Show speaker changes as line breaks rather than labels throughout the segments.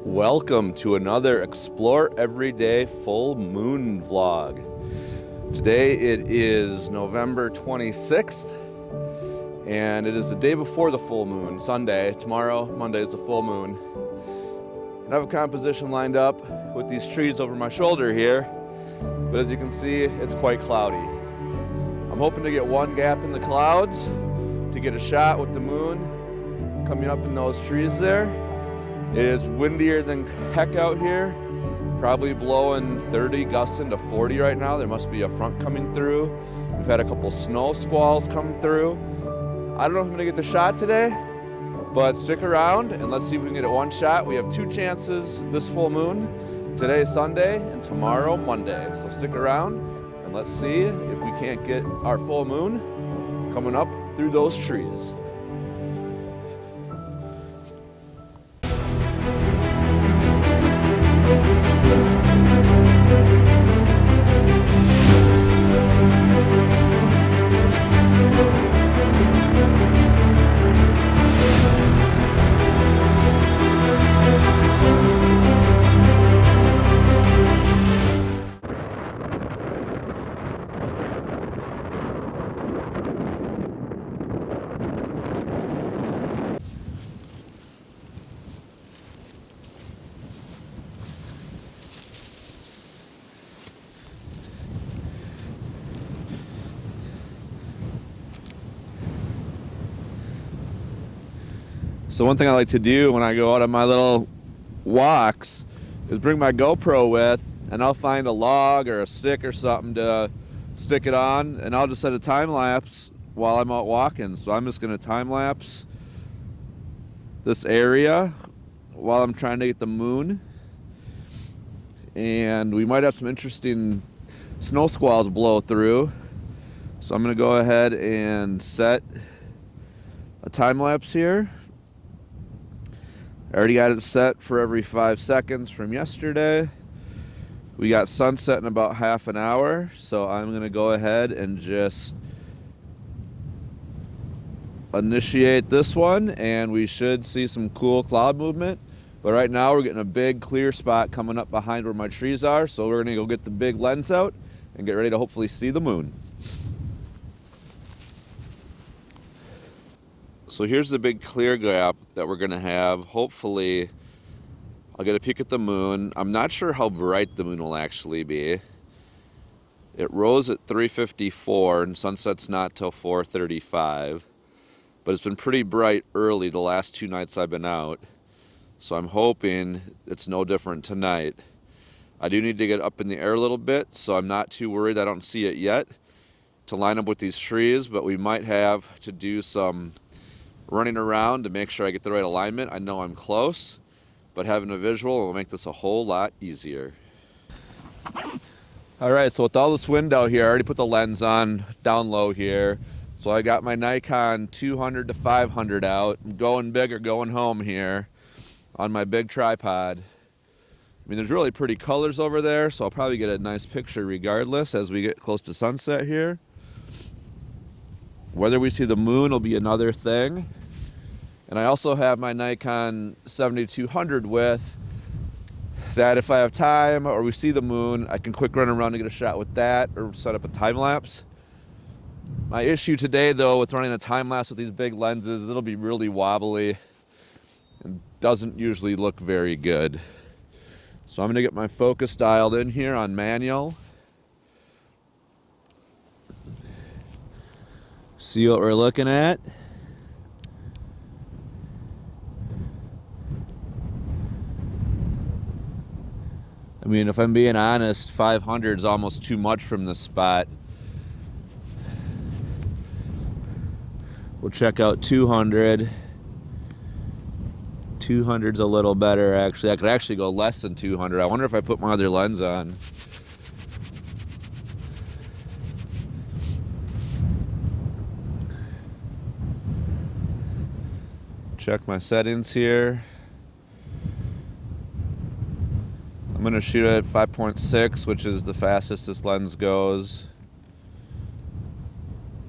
Welcome to another Explore Everyday Full Moon vlog. Today it is November 26th and it is the day before the full moon, Sunday. Tomorrow, Monday, is the full moon. And I have a composition lined up with these trees over my shoulder here, but as you can see, it's quite cloudy. I'm hoping to get one gap in the clouds to get a shot with the moon coming up in those trees there. It is windier than heck out here, probably blowing 30, gusting to 40 right now. There must be a front coming through. We've had a couple snow squalls come through. I don't know if I'm gonna get the shot today, but stick around and let's see if we can get it one shot. We have two chances this full moon. Today is Sunday and tomorrow Monday. So stick around and let's see if we can't get our full moon coming up through those trees. So one thing I like to do when I go out on my little walks is bring my GoPro with, and I'll find a log or a stick or something to stick it on, and I'll just set a time lapse while I'm out walking. So I'm just going to time lapse this area while I'm trying to get the moon. And we might have some interesting snow squalls blow through. So I'm going to go ahead and set a time lapse here. I already got it set for every 5 seconds from yesterday. We got sunset in about half an hour, so I'm gonna go ahead and just initiate this one, and we should see some cool cloud movement. But right now we're getting a big clear spot coming up behind where my trees are, so we're gonna go get the big lens out and get ready to hopefully see the moon. So here's the big clear gap that we're gonna have. Hopefully I'll get a peek at the moon. I'm not sure how bright the moon will actually be. It rose at 3:54 and sunset's not till 4:35, but it's been pretty bright early the last 2 nights I've been out. So I'm hoping it's no different tonight. I do need to get up in the air a little bit, so I'm not too worried I don't see it yet to line up with these trees, but we might have to do some running around to make sure I get the right alignment. I know I'm close, but having a visual will make this a whole lot easier. All right, so with all this wind out here, I already put the lens on down low here. So I got my Nikon 200 to 500 out. I'm going big or going home here on my big tripod. I mean, there's really pretty colors over there, so I'll probably get a nice picture regardless as we get close to sunset here. Whether we see the moon will be another thing. And I also have my Nikon 7200 with that if I have time or we see the moon, I can quick run around to get a shot with that or set up a time lapse. My issue today though with running a time lapse with these big lenses, it'll be really wobbly and doesn't usually look very good. So I'm gonna get my focus dialed in here on manual. See what we're looking at. I mean, if I'm being honest, 500 is almost too much from this spot. We'll check out 200. 200's a little better, actually. I could actually go less than 200. I wonder if I put my other lens on. Check my settings here. I'm gonna shoot at 5.6, which is the fastest this lens goes.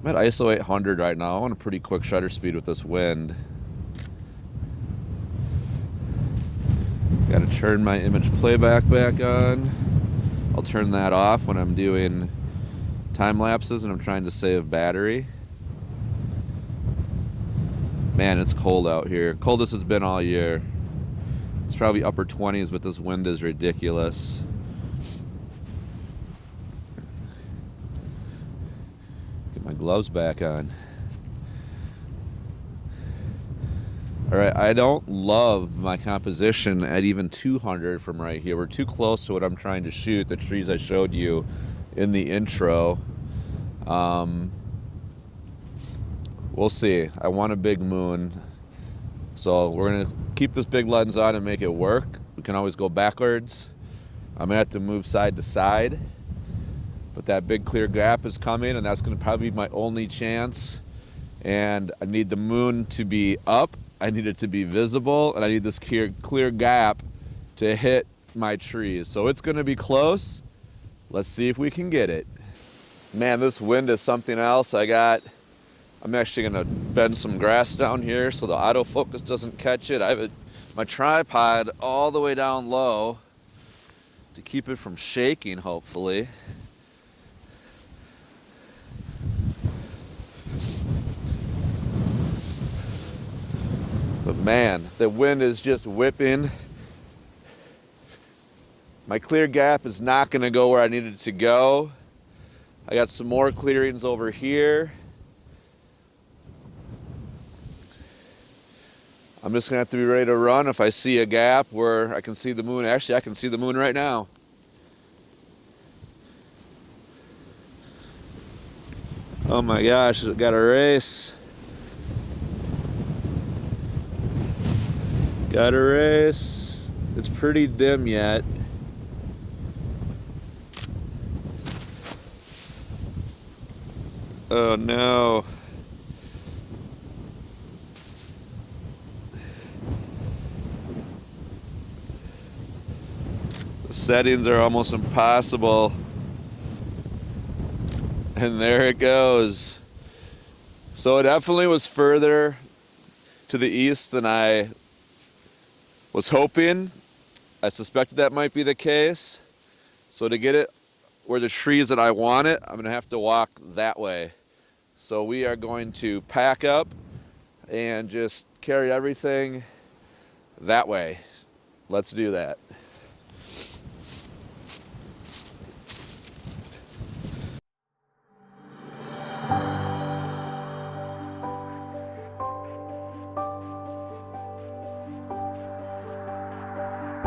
I'm at ISO 800 right now. I want a pretty quick shutter speed with this wind. Got to turn my image playback back on. I'll turn that off when I'm doing time lapses and I'm trying to save battery. Man, it's cold out here. Coldest it's been all year. It's probably upper 20s, but this wind is ridiculous. Get my gloves back on. All right, I don't love my composition at even 200 from right here. We're too close to what I'm trying to shoot, the trees I showed you in the intro. We'll see. I want a big moon. So we're gonna keep this big lens on and make it work. We can always go backwards. I'm gonna have to move side to side. But that big clear gap is coming, and that's gonna probably be my only chance. And I need the moon to be up. I need it to be visible, and I need this clear gap to hit my trees. So it's gonna be close. Let's see if we can get it. Man, this wind is something else. I'm actually gonna bend some grass down here so the autofocus doesn't catch it. I have my tripod all the way down low to keep it from shaking, hopefully. But man, the wind is just whipping. My clear gap is not gonna go where I need it to go. I got some more clearings over here. I'm just gonna have to be ready to run if I see a gap where I can see the moon. Actually, I can see the moon right now. Oh my gosh, I got a race. Got a race. It's pretty dim yet. Oh no. The settings are almost impossible. And there it goes. So it definitely was further to the east than I was hoping. I suspected that might be the case. So to get it where the trees that I want it, I'm gonna have to walk that way. So we are going to pack up and just carry everything that way. Let's do that.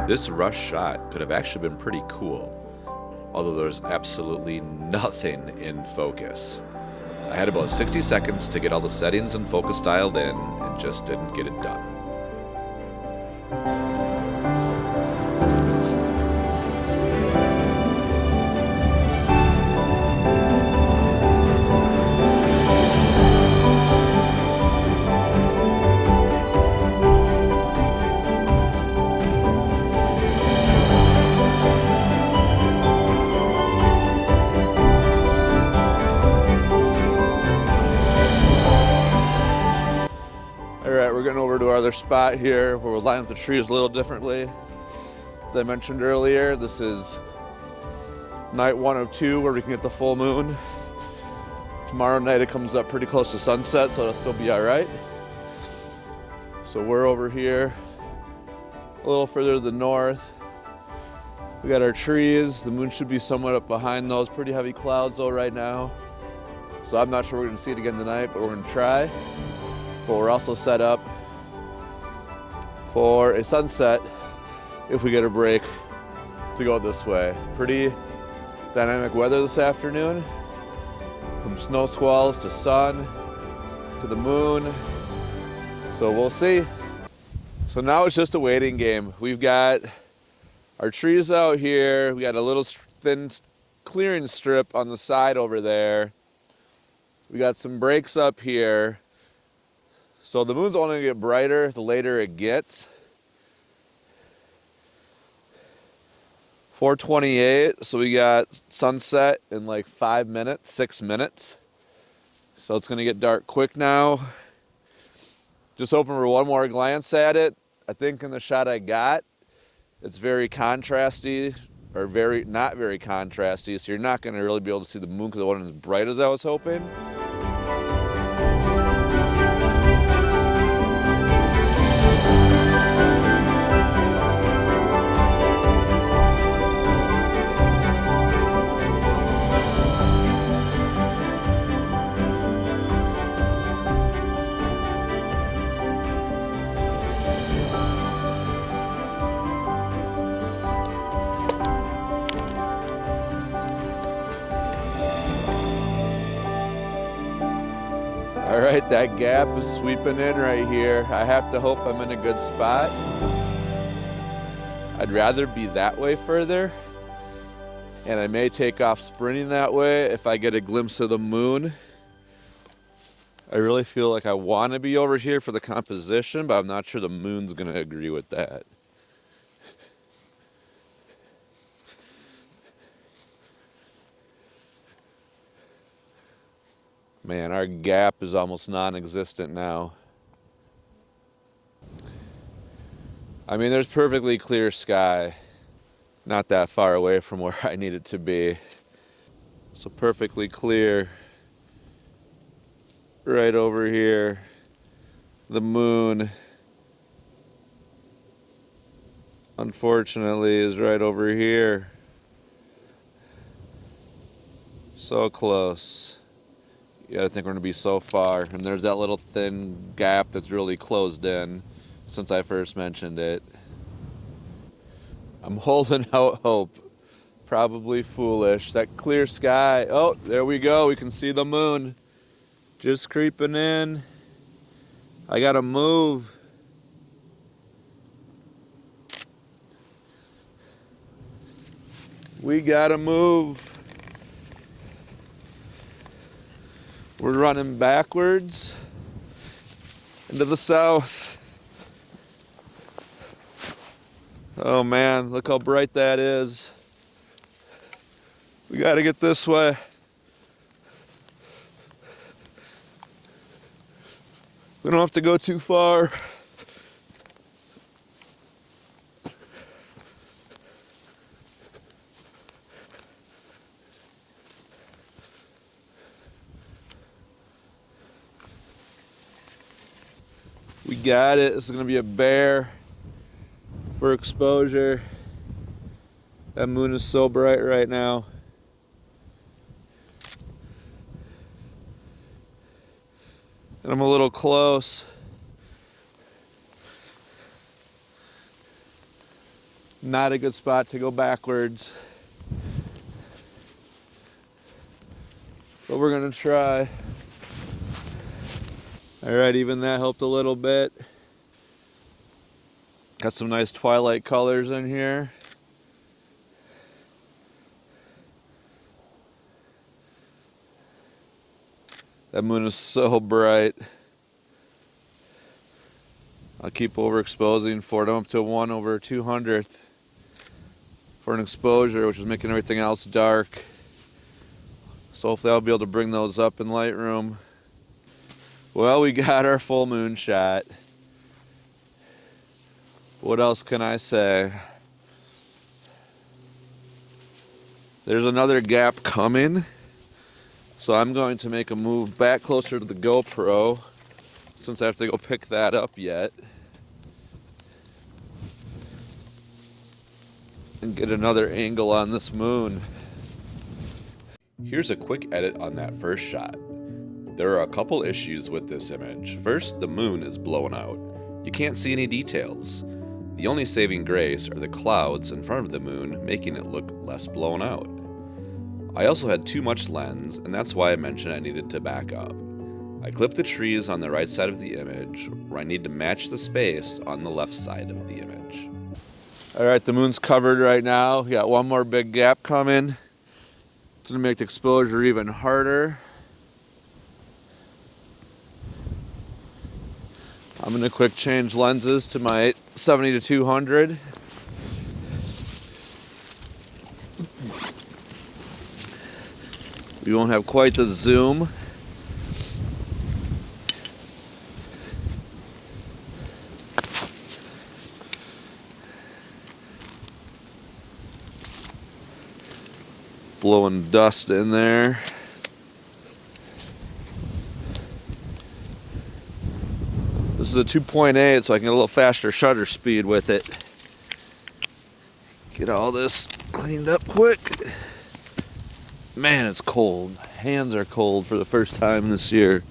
This rush shot could have actually been pretty cool, although there's absolutely nothing in focus. I had about 60 seconds to get all the settings and focus dialed in and just didn't get it done. Alright, we're getting over to our other spot here where we'll line up the trees a little differently. As I mentioned earlier, this is night 1 of 2 where we can get the full moon. Tomorrow night it comes up pretty close to sunset, so it'll still be alright. So we're over here a little further to the north. We got our trees. The moon should be somewhat up behind those. Pretty heavy clouds though right now. So I'm not sure we're gonna see it again tonight, but we're gonna try. But we're also set up for a sunset if we get a break to go this way. Pretty dynamic weather this afternoon. From snow squalls to sun to the moon. So we'll see. So now it's just a waiting game. We've got our trees out here. We got a little thin clearing strip on the side over there. We got some breaks up here. So the moon's only gonna get brighter the later it gets. 4:28, so we got sunset in like 5 minutes, 6 minutes. So it's gonna get dark quick now. Just hoping for one more glance at it. I think in the shot I got, It's very contrasty, or very not very contrasty, so you're not going to really be able to see the moon because it wasn't as bright as I was hoping. All right, that gap is sweeping in right here. I have to hope I'm in a good spot. I'd rather be that way further, and I may take off sprinting that way if I get a glimpse of the moon. I really feel like I want to be over here for the composition, but I'm not sure the moon's going to agree with that. Man, our gap is almost non-existent now. I mean, there's perfectly clear sky, not that far away from where I need it to be. So perfectly clear right over here. The moon, unfortunately, is right over here. So close. You gotta think we're gonna be so far. And there's that little thin gap that's really closed in since I first mentioned it. I'm holding out hope. Probably foolish. That clear sky. Oh, there we go. We can see the moon just creeping in. I gotta move. We gotta move. We're running backwards into the south. Oh man, look how bright that is. We gotta get this way. We don't have to go too far. We got it. This is gonna be a bear for exposure. That moon is so bright right now. And I'm a little close. Not a good spot to go backwards. But we're gonna try. All right, even that helped a little bit. Got some nice twilight colors in here. That moon is so bright. I'll keep overexposing for it. I'm up to 1/200th for an exposure, which is making everything else dark. So hopefully I'll be able to bring those up in Lightroom. Well, we got our full moon shot. What else can I say? There's another gap coming. So I'm going to make a move back closer to the GoPro since I have to go pick that up yet. And get another angle on this moon.
Here's a quick edit on that first shot. There are a couple issues with this image. First, the moon is blown out. You can't see any details. The only saving grace are the clouds in front of the moon, making it look less blown out. I also had too much lens, and that's why I mentioned I needed to back up. I clipped the trees on the right side of the image, where I need to match the space on the left side of the image.
All right, the moon's covered right now. We got one more big gap coming. It's gonna make the exposure even harder. I'm gonna quick change lenses to my 70-200. We won't have quite the zoom. blowing dust in there. This is a 2.8, so I can get a little faster shutter speed with it. Get all this cleaned up quick. Man, it's cold. Hands are cold for the first time this year.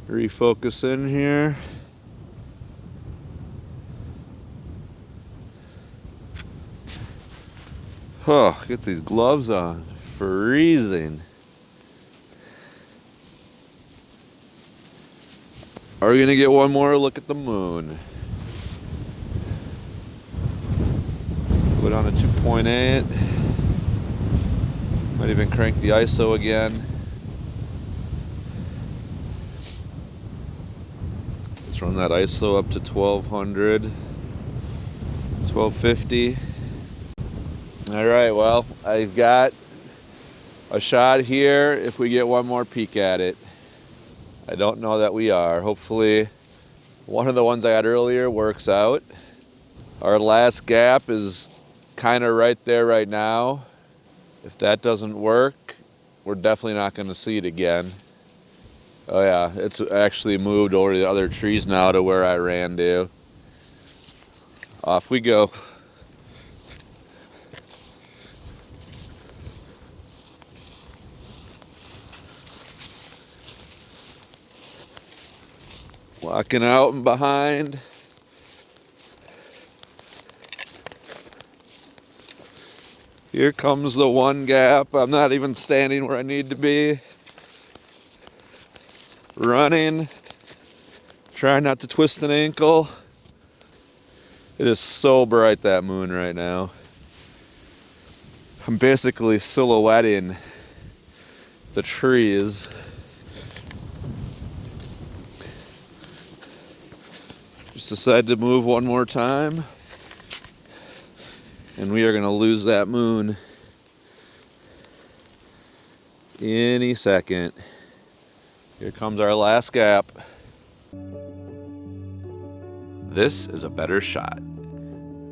Refocus in here. Oh, get these gloves on. Freezing. Are we gonna get one more look at the moon? Put on a 2.8. Might even crank the ISO again. Let's run that ISO up to 1200, 1250. All right, well, I've got a shot here if we get one more peek at it. I don't know that we are. Hopefully one of the ones I had earlier works out. Our last gap is kind of right there right now. If that doesn't work, we're definitely not going to see it again. Oh yeah, it's actually moved over to the other trees now to where I ran to. Off we go. Walking out and behind. Here comes the one gap. I'm not even standing where I need to be. Running. Trying not to twist an ankle. It is so bright, that moon right now. I'm basically silhouetting the trees. Just decided to move one more time. And we are going to lose that moon any second. Here comes our last gap.
This is a better shot.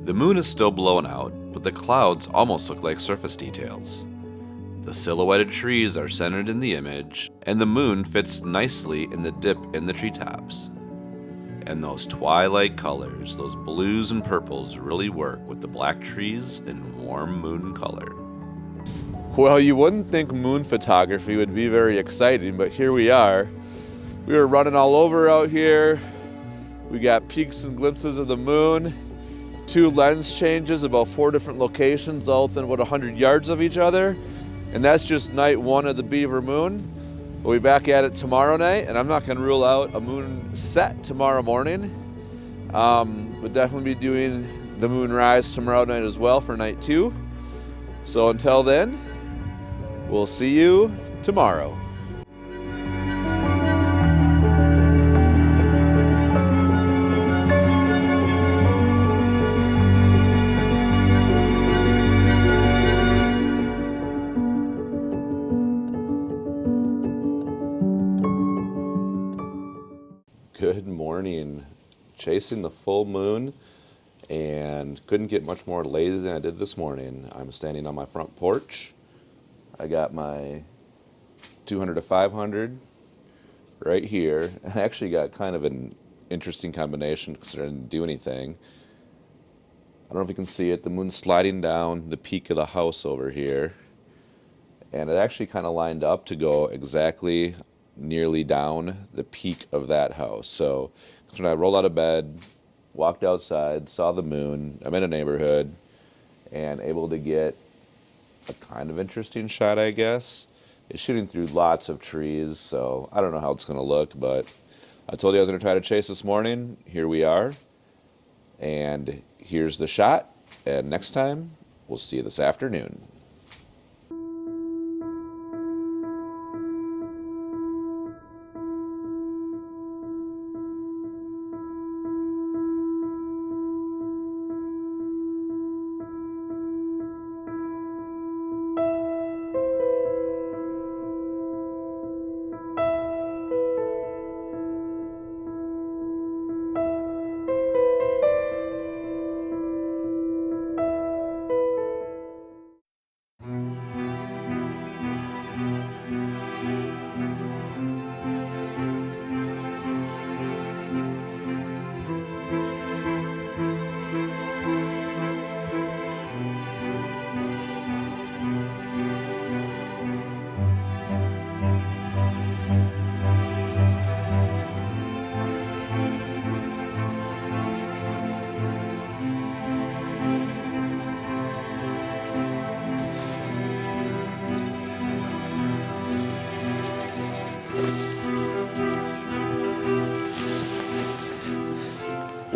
The moon is still blowing out, but the clouds almost look like surface details. The silhouetted trees are centered in the image, and the moon fits nicely in the dip in the treetops. And those twilight colors, those blues and purples, really work with the black trees and warm moon color.
Well, you wouldn't think moon photography would be very exciting, but here we are. We were running all over out here. We got peeks and glimpses of the moon, 2 lens changes, about 4 different locations, all within about 100 yards of each other. And that's just night 1 of the Beaver Moon. We'll be back at it tomorrow night, and I'm not going to rule out a moon set tomorrow morning. We'll definitely be doing the moon rise tomorrow night as well for night 2. So until then, we'll see you tomorrow. Good morning. Chasing the full moon and couldn't get much more lazy than I did this morning. I'm standing on my front porch. I got my 200 to 500 right here. I actually got kind of an interesting combination considering I didn't do anything. I don't know if you can see it. The moon's sliding down the peak of the house over here. And it actually kind of lined up to go exactly nearly down the peak of that house. So when I rolled out of bed, walked outside, saw the moon, I'm in a neighborhood, and able to get a kind of interesting shot, I guess. It's shooting through lots of trees, so I don't know how it's going to look, but I told you I was going to try to chase this morning. Here we are, and here's the shot, and next time, we'll see you this afternoon.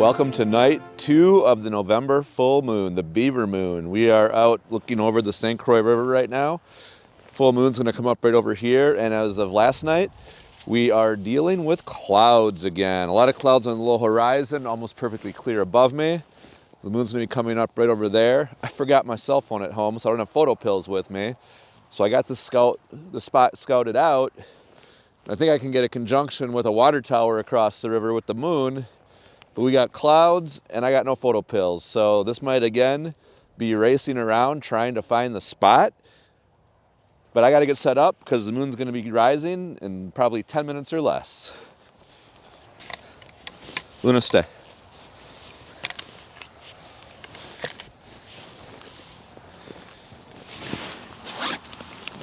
Welcome to night 2 of the November full moon, the Beaver Moon. We are out looking over the St. Croix River right now. Full moon's gonna come up right over here, and as of last night, we are dealing with clouds again. A lot of clouds on the low horizon, almost perfectly clear above me. The moon's gonna be coming up right over there. I forgot my cell phone at home, so I don't have photo pills with me. So I got the spot scouted out. I think I can get a conjunction with a water tower across the river with the moon, but we got clouds and I got no photo pills. So this might again be racing around trying to find the spot, but I gotta get set up because the moon's gonna be rising in probably 10 minutes or less. Luna, stay.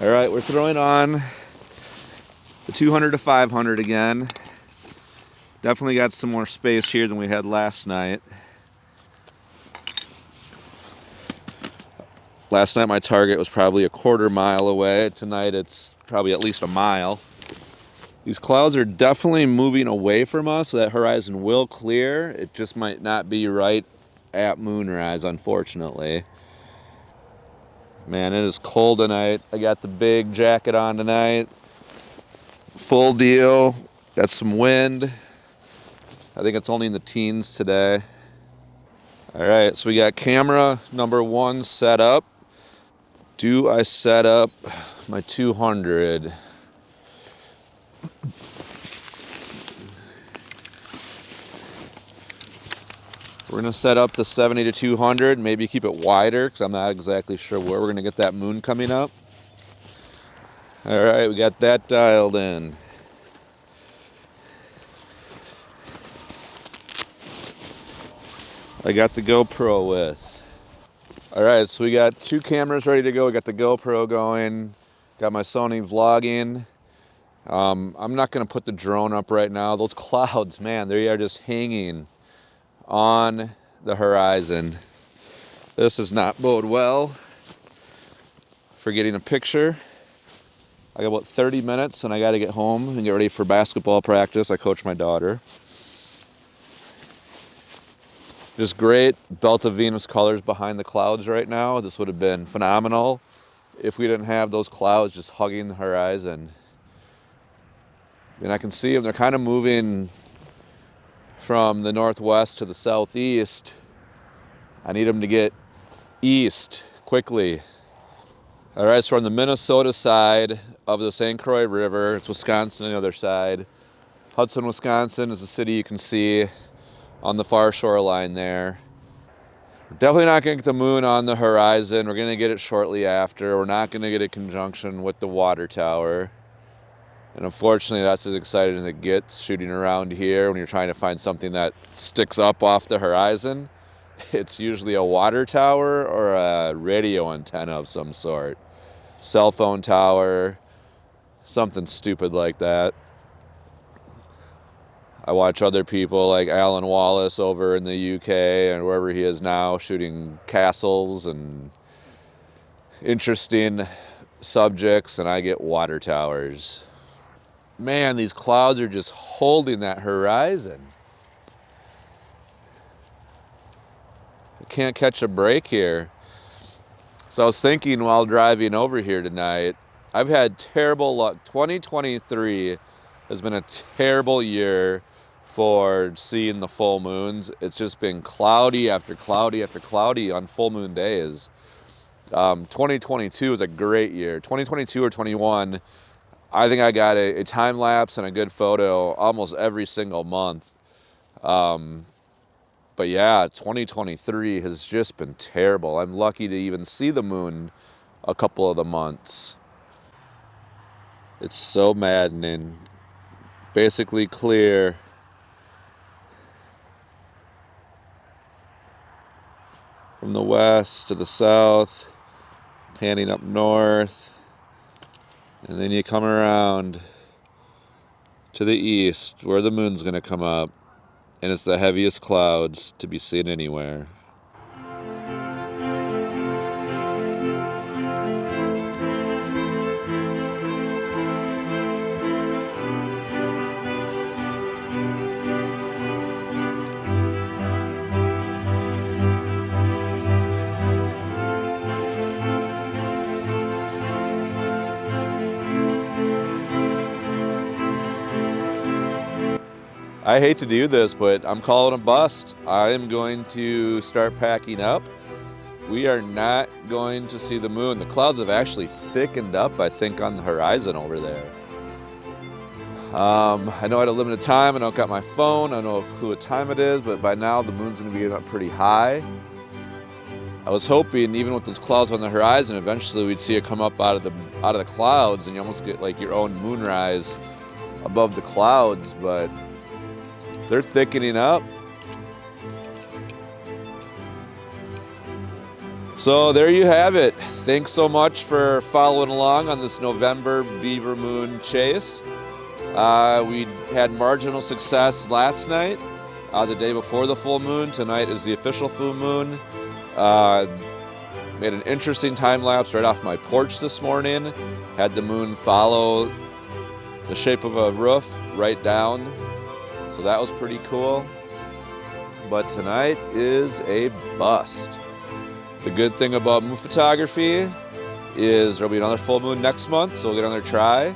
All right, we're throwing on the 200 to 500 again. Definitely got some more space here than we had last night. Last night my target was probably a quarter mile away. Tonight it's probably at least a mile. These clouds are definitely moving away from us, so that horizon will clear. It just might not be right at moonrise, unfortunately. Man, it is cold tonight. I got the big jacket on tonight. Full deal. Got some wind. I think it's only in the teens today. All right, so we got camera number 1 set up. Do I set up my 200? We're gonna set up the 70 to 200, maybe keep it wider because I'm not exactly sure where we're gonna get that moon coming up. All right, we got that dialed in. I got the GoPro with. All right, so we got 2 cameras ready to go. We got the GoPro going, got my Sony vlogging. I'm not gonna put the drone up right now. Those clouds, man, they are just hanging on the horizon. This does not bode well for getting a picture. I got about 30 minutes and I got to get home and get ready for basketball practice. I coach my daughter. Just great belt of Venus colors behind the clouds right now. This would have been phenomenal if we didn't have those clouds just hugging the horizon. And I can see them, they're kind of moving from the northwest to the southeast. I need them to get east quickly. All right, so we're on the Minnesota side of the St. Croix River. It's Wisconsin on the other side. Hudson, Wisconsin is the city you can see on the far shoreline there. We're definitely not gonna get the moon on the horizon. We're gonna get it shortly after. We're not gonna get a conjunction with the water tower. And unfortunately, that's as exciting as it gets shooting around here when you're trying to find something that sticks up off the horizon. It's usually a water tower or a radio antenna of some sort. Cell phone tower, something stupid like that. I watch other people like Alan Wallace over in the UK and wherever he is now shooting castles and interesting subjects, and I get water towers. Man, these clouds are just holding that horizon. I can't catch a break here. So I was thinking while driving over here tonight, I've had terrible luck. 2023 has been a terrible year for seeing the full moons. It's just been cloudy after cloudy after cloudy on full moon days. 2022 was a great year. 2022 or 21, I think I got a time lapse and a good photo almost every single month. But yeah, 2023 has just been terrible. I'm lucky to even see the moon a couple of the months. It's so maddening. Basically clear. From the west to the south, panning up north. And then you come around to the east where the moon's gonna come up. And it's the heaviest clouds to be seen anywhere. I hate to do this, but I'm calling a bust. I am going to start packing up. We are not going to see the moon. The clouds have actually thickened up, I think, on the horizon over there. I know I had a limited time. I don't got my phone. I don't know what time it is, but by now the moon's going to be getting up pretty high. I was hoping, even with those clouds on the horizon, eventually we'd see it come up out of the clouds, and you almost get like your own moonrise above the clouds. But they're thickening up. So there you have it. Thanks so much for following along on this November Beaver Moon chase. We had marginal success last night, the day before the full moon. Tonight is the official full moon. Made an interesting time lapse right off my porch this morning. Had the moon follow the shape of a roof right down. So that was pretty cool. But tonight is a bust. The good thing about moon photography is there'll be another full moon next month, so we'll get another try.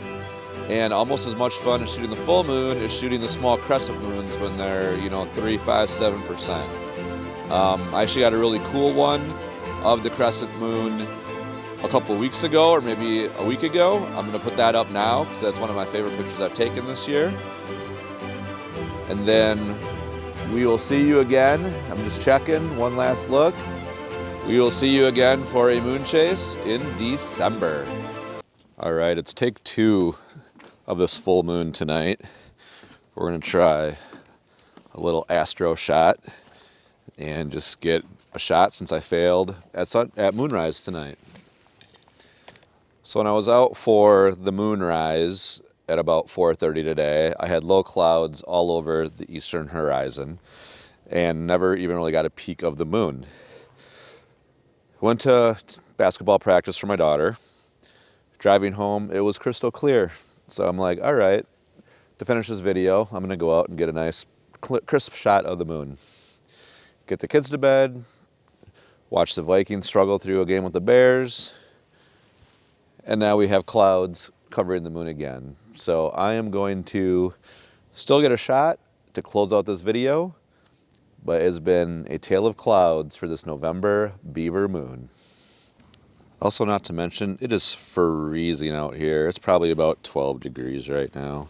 And almost as much fun as shooting the full moon is shooting the small crescent moons when they're, 3, 5, 7%. I actually got a really cool one of the crescent moon a couple weeks ago, or maybe a week ago. I'm going to put that up now because that's one of my favorite pictures I've taken this year. And then we will see you again. I'm just checking, one last look. We will see you again for a moon chase in December. All right, it's take 2 of this full moon tonight. We're gonna try a little astro shot and just get a shot since I failed at moonrise tonight. So when I was out for the moonrise at about 4:30 today, I had low clouds all over the eastern horizon and never even really got a peek of the moon. Went to basketball practice for my daughter. Driving home, it was crystal clear. So I'm like, all right, to finish this video, I'm gonna go out and get a nice crisp shot of the moon. Get the kids to bed, watch the Vikings struggle through a game with the Bears, and now we have clouds covering the moon again. So I am going to still get a shot to close out this video, but it's been a tale of clouds for this November Beaver Moon. Also, not to mention, it is freezing out here. It's probably about 12 degrees right now.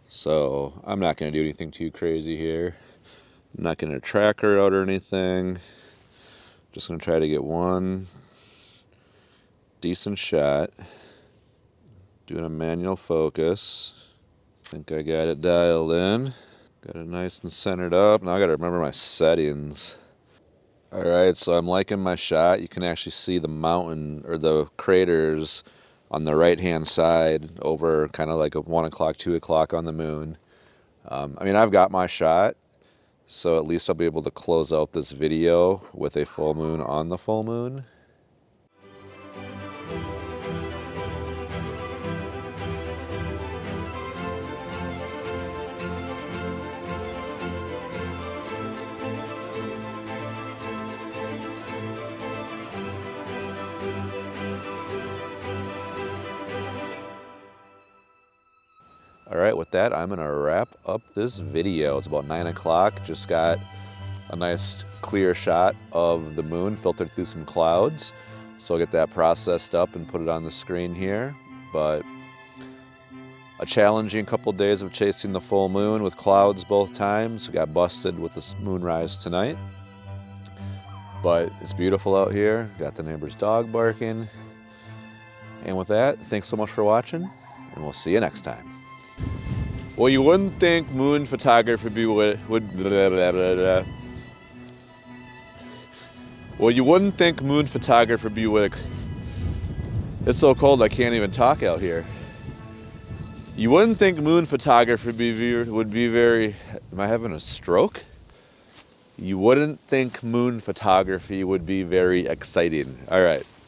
So I'm not going to do anything too crazy here. I'm not going to track her out or anything. Just going to try to get one decent shot. Doing a manual focus. I think I got it dialed in. Got it nice and centered up. Now I got to remember my settings. All right, so I'm liking my shot. You can actually see the mountain or the craters on the right-hand side over kind of like a 1 o'clock, 2 o'clock on the moon. I've got my shot, so at least I'll be able to close out this video with a full moon on the full moon. All right, with that, I'm gonna wrap up this video. It's about 9 o'clock. Just got a nice clear shot of the moon filtered through some clouds. So I'll get that processed up and put it on the screen here. But a challenging couple days of chasing the full moon with clouds both times. We got busted with this moonrise tonight. But it's beautiful out here. Got the neighbor's dog barking. And with that, thanks so much for watching, and we'll see you next time. Well, you wouldn't think moon photography would blah, blah, blah, blah. Well, you wouldn't think moon photography would. It's so cold I can't even talk out here. You wouldn't think moon photography would be very. Am I having a stroke? You wouldn't think moon photography would be very exciting. All right.